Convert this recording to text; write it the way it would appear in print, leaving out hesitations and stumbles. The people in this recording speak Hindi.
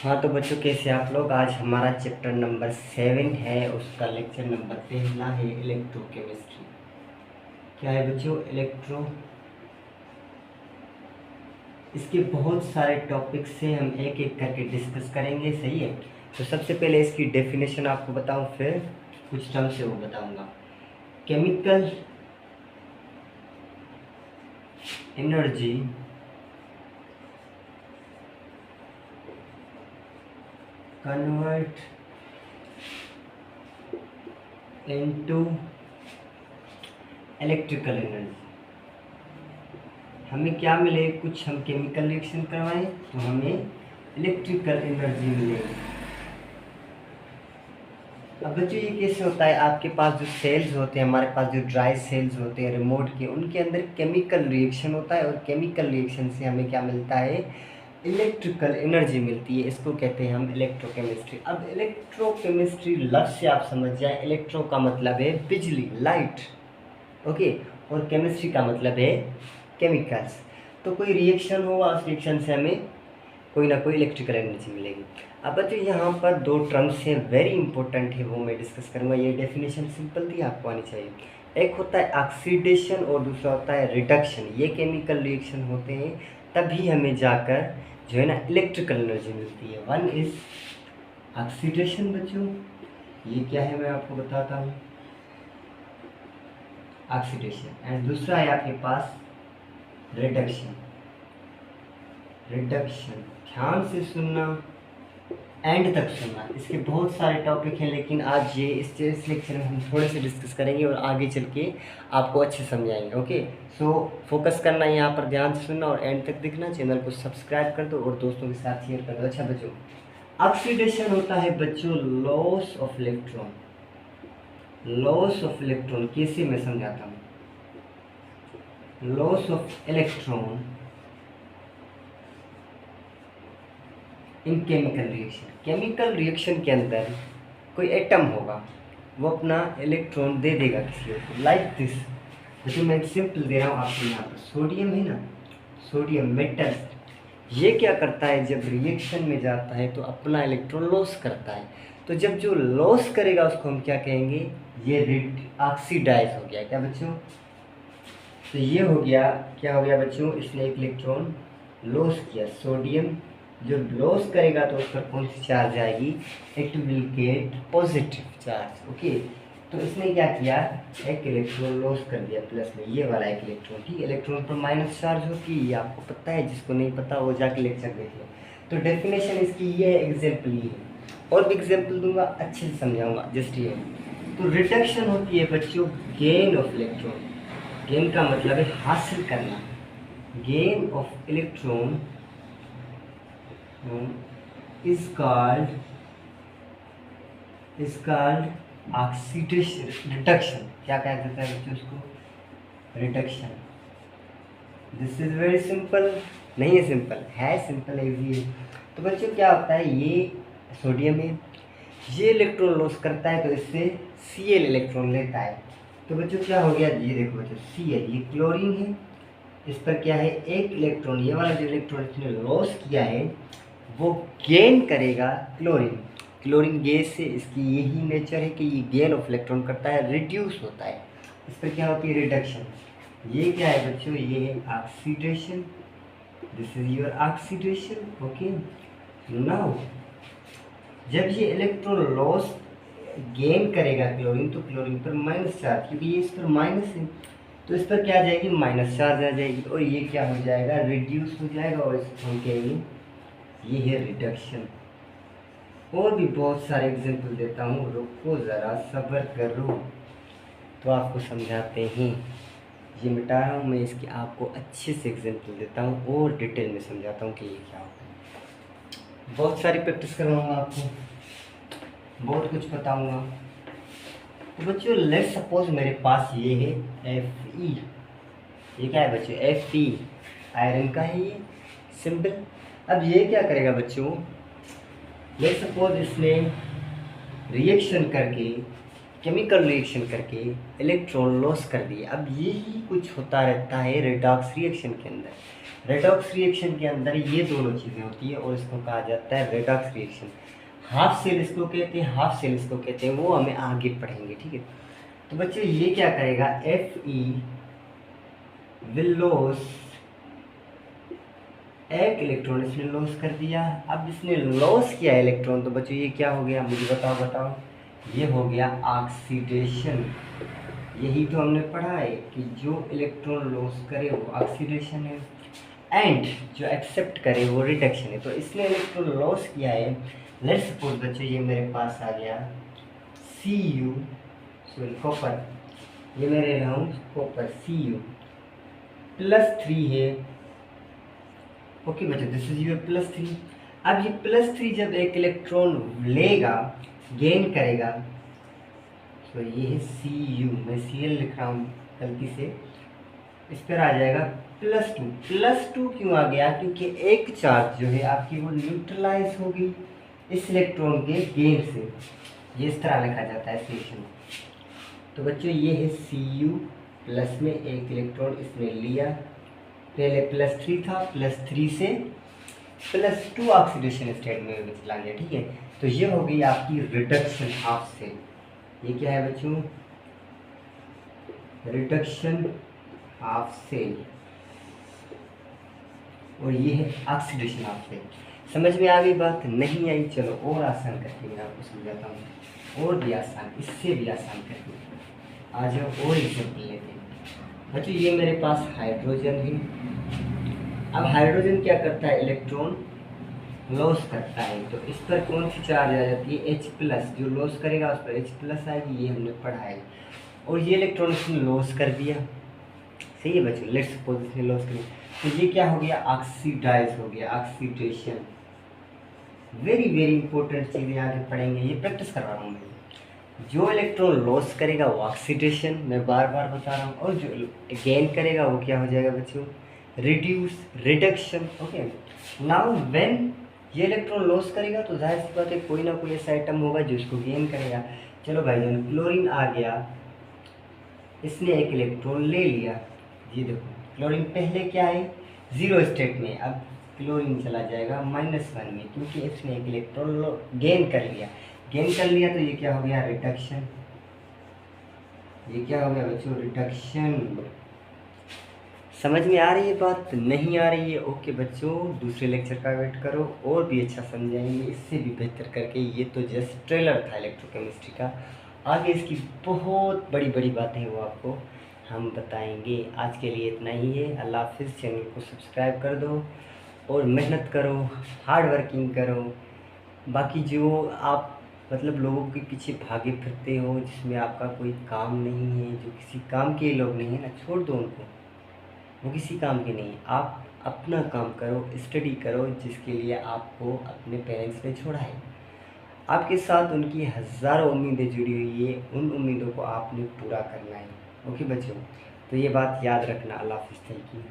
हाँ तो बच्चों कैसे आप लोग। आज हमारा चैप्टर नंबर 7 है, उसका लेक्चर नंबर पहला है इलेक्ट्रोकेमिस्ट्री। क्या है बच्चों? इलेक्ट्रो। इसके बहुत सारे टॉपिक्स से हम एक एक करके डिस्कस करेंगे, सही है। तो सबसे पहले इसकी डेफिनेशन आपको बताऊं, फिर कुछ टर्म से वो बताऊंगा। Chemical energy convert into electrical energy. हमें क्या मिले? कुछ हम केमिकल रिएक्शन करवाएं तो हमें इलेक्ट्रिकल एनर्जी मिलेगी। अब बच्चों ये कैसे होता है? आपके पास जो सेल्स होते हैं, हमारे पास जो ड्राई सेल्स होते हैं रिमोट के, उनके अंदर केमिकल रिएक्शन होता है और केमिकल रिएक्शन से हमें क्या मिलता है? इलेक्ट्रिकल एनर्जी मिलती है। इसको कहते हैं हम इलेक्ट्रोकेमिस्ट्री। अब इलेक्ट्रोकेमिस्ट्री लफ्ज़ से आप समझ जाए, इलेक्ट्रो का मतलब है बिजली, लाइट, ओके, और केमिस्ट्री का मतलब है केमिकल्स। तो कोई रिएक्शन होगा, उस रिएक्शन से हमें कोई ना कोई इलेक्ट्रिकल एनर्जी मिलेगी। अब बच्चों यहाँ पर दो टर्म्स हैं, वेरी इंपॉर्टेंट है, वो मैं डिस्कस करूँगा। ये डेफिनेशन सिंपल थी, आपको आनी चाहिए। एक होता है ऑक्सीडेशन और दूसरा होता है रिडक्शन। ये केमिकल रिएक्शन होते हैं, तभी हमें जाकर जो है ना इलेक्ट्रिकल एनर्जी मिलती है। वन इज ऑक्सीडेशन बच्चों, ये क्या है मैं आपको बताता हूँ, ऑक्सीडेशन। एंड दूसरा है आपके पास रिडक्शन। रिडक्शन ध्यान से सुनना, एंड तक सुनना। इसके बहुत सारे टॉपिक हैं, लेकिन आज ये इस लेक्चर में हम थोड़े से डिस्कस करेंगे और आगे चल के आपको अच्छे समझाएंगे। ओके, सो फोकस करना, यहाँ पर ध्यान से सुनना और एंड तक दिखना। चैनल को सब्सक्राइब कर दो और दोस्तों के साथ शेयर कर दो। अच्छा बच्चों, ऑक्सीडेशन होता है बच्चों loss of electron. Loss of electron कैसे मैं समझाता हूँ। Loss of electron in chemical reaction. Chemical reaction के अंदर कोई एटम होगा, वो अपना इलेक्ट्रॉन दे देगा किसी को, लाइक दिस। जैसे मैं एग्जाम्पल दे रहा हूँ आपको, यहाँ पर सोडियम है ना, सोडियम मेटल, ये क्या करता है जब रिएक्शन में जाता है तो अपना इलेक्ट्रॉन लॉस करता है। तो जब जो लॉस करेगा उसको हम क्या कहेंगे? ये ऑक्सीडाइज हो गया। क्या बच्चों? तो ये हो गया, क्या हो गया बच्चों? इसने एक इलेक्ट्रॉन लॉस किया। सोडियम जो लॉस करेगा तो उस पर कौन सी चार्ज आएगी? It will get positive charge. Okay, तो इसने क्या किया? एक इलेक्ट्रॉन लॉस कर दिया प्लस में, ये वाला एक इलेक्ट्रॉन। ठीक, इलेक्ट्रॉन पर माइनस चार्ज होती है, ये आपको पता है, जिसको नहीं पता वो जाके लेक्चर देख लो। तो डेफिनेशन इसकी ये है, एग्जाम्पल ये है, और भी एग्जाम्पल दूंगा, अच्छे से समझाऊंगा, जस्ट ये। तो रिडक्शन होती है बच्चों गेन ऑफ इलेक्ट्रॉन। गेन का मतलब है हासिल करना। Gain of electron is called oxidation reduction. क्या कहा जाता है बच्चों उसको? Reduction. This is very simple. नहीं है सिंपल, है सिंपल, इजी है। तो बच्चों क्या होता है, ये सोडियम है, ये इलेक्ट्रॉन लॉस करता है तो इससे Cl इलेक्ट्रॉन लेता है। तो बच्चों क्या हो गया? ये देखो बच्चों, Cl ये क्लोरीन है, इस पर क्या है? एक इलेक्ट्रॉन, ये वाला जो इलेक्ट्रॉन इसने लॉस किया है वो गेन करेगा क्लोरीन। क्लोरीन गैस से इसकी यही नेचर है कि ये गेन ऑफ इलेक्ट्रॉन करता है, रिड्यूस होता है। इस पर क्या होती है? रिडक्शन। ये क्या है बच्चों? ये है oxidation. This is your oxidation. Okay, now जब ये इलेक्ट्रॉन लॉस गेन करेगा क्लोरीन, तो क्लोरीन पर माइनस चार्ज, क्योंकि ये इस पर माइनस है, तो इस पर क्या आ जाएगी? माइनस चार्ज आ जाएगी, और ये क्या हो जाएगा? रिड्यूस हो जाएगा, और इसको हम कहेंगे ये है रिडक्शन। और भी बहुत सारे एग्जाम्पल देता हूँ, रुको ज़रा सब्र करो तो आपको समझाते हैं। ये मिटा रहा हूँ मैं, इसके आपको अच्छे से एग्जाम्पल देता हूँ और डिटेल में समझाता हूँ कि ये क्या होता है। बहुत सारी प्रैक्टिस करवाऊँगा आपको, बहुत कुछ बताऊँगा। तो बच्चों लेट्स सपोज मेरे पास ये है Fe। ये क्या है बच्चों? Fe आयरन का है ये सिंबल। अब ये क्या करेगा बच्चों? लेट्स सपोज इसने रिएक्शन करके केमिकल रिएक्शन करके इलेक्ट्रॉन लॉस कर दिए। अब यही कुछ होता रहता है रेडॉक्स रिएक्शन के अंदर। रेडॉक्स रिएक्शन के अंदर ये दोनों चीज़ें होती है और इसको कहा जाता है रेडॉक्स रिएक्शन। हाफ सेल इसको कहते हैं, हाफ सेल इसको कहते हैं, वो हमें आगे पढ़ेंगे, ठीक है। तो बच्चों ये क्या करेगा, Fe विल लॉस एक इलेक्ट्रॉन, इसने लॉस कर दिया। अब इसने लॉस किया इलेक्ट्रॉन, तो बच्चों ये क्या हो गया, मुझे बताओ, ये हो गया ऑक्सीडेशन। यही तो हमने पढ़ा है कि जो इलेक्ट्रॉन लॉस करे वो ऑक्सीडेशन है एंड जो एक्सेप्ट करे वो रिडक्शन है। तो इसने इलेक्ट्रॉन लॉस किया है। लेट्स सपोज बच्चों ये मेरे पास आ गया Cu, सॉरी कॉपर, ये मैं ले रहा हूँ कॉपर Cu +3 है। ओके बच्चों, दिस इज योर +3। अब ये +3 जब एक इलेक्ट्रॉन लेगा, गेन करेगा, तो ये है Cu, मैं Cl लिख रहा हूँ गलती से, इस पर आ जाएगा +2। +2 क्यों आ गया, क्योंकि एक चार्ज जो है आपकी वो न्यूट्रलाइज हो गई इस इलेक्ट्रॉन के गेन से। ये इस तरह लिखा जाता है रिएक्शन। तो बच्चों ये है Cu प्लस में एक इलेक्ट्रॉन इसने लिया, पहले +3 था, +3 से +2 ऑक्सीडेशन स्टेट में चला गया, ठीक है। तो ये हो गई आपकी रिडक्शन ऑफ सेल। ये क्या है बच्चों, रिडक्शन ऑफ सेल, और ये है ऑक्सीडेशन ऑफ सेल। समझ में आ गई बात, नहीं आई चलो और आसान करके मैं आपको समझाता हूँ, और भी आसान, इससे भी आसान करके आ जाओ और एग्जाम्पल लेते हैं। बच्चों ये मेरे पास हाइड्रोजन है। अब हाइड्रोजन क्या करता है, इलेक्ट्रॉन लॉस करता है, तो इस पर कौन सी चार्ज आ जाती है, H+, जो लॉस करेगा उस पर H+ आएगी, ये हमने पढ़ा है। और ये इलेक्ट्रॉन इसने लॉस कर दिया, सही है बच्चों, लेट्स सपोज इसने लॉस कर दिया, तो ये क्या हो गया, ऑक्सीडाइज हो गया, ऑक्सीडेशन। वेरी वेरी इंपॉर्टेंट चीज़ें आगे पढ़ेंगे, ये प्रैक्टिस करवा रहा हूँ मैं। जो इलेक्ट्रॉन लॉस करेगा वो ऑक्सीडेशन, मैं बार बार बता रहा हूँ, और जो गेन करेगा वो क्या हो जाएगा बच्चों, reduce, reduction. Okay, now when ये इलेक्ट्रॉन लॉस करेगा तो जाहिर सी बात है कोई ना कोई ऐसा आइटम होगा जो इसको गेन करेगा। चलो भाई जान, क्लोरीन आ गया, इसने एक इलेक्ट्रॉन ले लिया, ये देखो क्लोरीन पहले क्या है, 0 स्टेट में, अब क्लोरीन चला जाएगा -1 में, क्योंकि इसने एक इलेक्ट्रॉन गेन कर लिया। गेन कर लिया तो ये क्या हो गया, रिडक्शन। ये क्या हो गया बच्चों, रिडक्शन। समझ में आ रही है बात, नहीं आ रही है, ओके बच्चों दूसरे लेक्चर का वेट करो, और भी अच्छा समझाएंगे, इससे भी बेहतर करके। ये तो जस्ट ट्रेलर था इलेक्ट्रोकेमिस्ट्री का, आगे इसकी बहुत बड़ी बड़ी बातें वो आपको हम बताएंगे। आज के लिए इतना ही है, अल्लाह हाफिज़। चैनल को सब्सक्राइब कर दो और मेहनत करो, हार्ड वर्किंग करो। बाकी जो आप मतलब लोगों के पीछे भागे फिरते हो, जिसमें आपका कोई काम नहीं है, जो किसी काम के लोग नहीं है ना, छोड़ दो उनको, वो किसी काम के नहीं है। आप अपना काम करो, स्टडी करो, जिसके लिए आपको अपने पेरेंट्स ने छोड़ा है। आपके साथ उनकी हज़ारों उम्मीदें जुड़ी हुई है, उन उम्मीदों को आपने पूरा करना है। ओके बच्चों, तो ये बात याद रखना। अल्लाह हाफिज़, थैंक यू।